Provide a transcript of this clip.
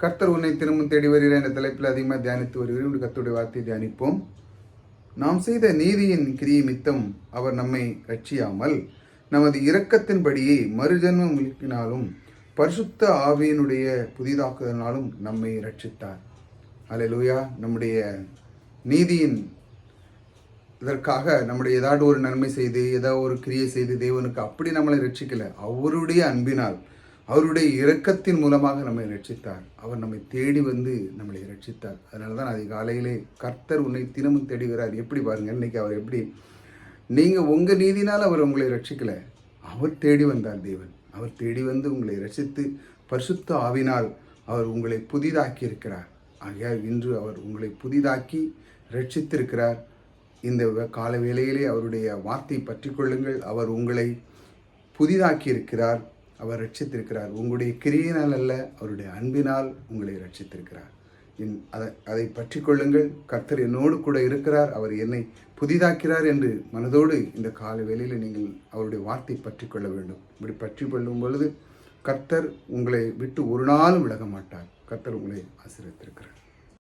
கர்த்தர் உன்னை திரும்பவும் தேடி வருகிற என்ற தலைப்பில் அதிகமாக தியானித்து வருகிறோம். கர்த்தருடைய வார்த்தையை தியானிப்போம். நாம் செய்த நீதியின் கிரியை மித்தம் அவர் நம்மை ரட்சியாமல் நமது இரக்கத்தின்படியே மறுஜன்மம் உயிர்ப்பினாலும் பரிசுத்த ஆவியினுடைய புதிதாக்குதலினாலும் நம்மை ரட்சித்தார். அல்லேலூயா. நம்முடைய நீதியின் இதற்காக நம்முடைய ஏதாவது ஒரு நன்மை செய்து ஏதாவது ஒரு கிரியை செய்து தேவனுக்கு அப்படி நம்மளை ரட்சிக்கல. அவருடைய அன்பினால் அவருடைய இரக்கத்தின் மூலமாக நம்மை ரட்சித்தார். அவர் நம்மை தேடி வந்து நம்மளை ரட்சித்தார். அதனால தான் அதிகாலையிலே கர்த்தர் உன்னை தினமும் தேடுகிறார். எப்படி பாருங்க, இன்னைக்கு அவர் எப்படி, நீங்கள் உங்கள் நீதினால் அவர் உங்களை ரட்சிக்கல, அவர் தேடி வந்தார். தேவன் அவர் தேடி வந்து உங்களை ரட்சித்து பரிசுத்த ஆவினால் அவர் உங்களை புதிதாக்கி இருக்கிறார். ஆகையால் இன்று அவர் உங்களை புதிதாக்கி ரட்சித்திருக்கிறார். இந்த கால வேளையிலே அவருடைய வார்த்தை பற்றி கொள்ளுங்கள். அவர் உங்களை புதிதாக்கி இருக்கிறார், அவர் ரட்சித்திருக்கிறார். உங்களுடைய கிரியினால் அல்ல, அவருடைய அன்பினால் உங்களை ரட்சித்திருக்கிறார். அதை பற்றி கொள்ளுங்கள். கர்த்தர் என்னோடு கூட இருக்கிறார், அவர் என்னை புதிதாக்கிறார் என்று மனதோடு இந்த கால வேளையில் நீங்கள் அவருடைய வார்த்தை பற்றி கொள்ள வேண்டும். இப்படி பற்றி கொள்ளும் பொழுது கர்த்தர் உங்களை விட்டு ஒரு நாளும் விலக மாட்டார். கர்த்தர் உங்களை ஆசீர்வதித்திருக்கிறார்.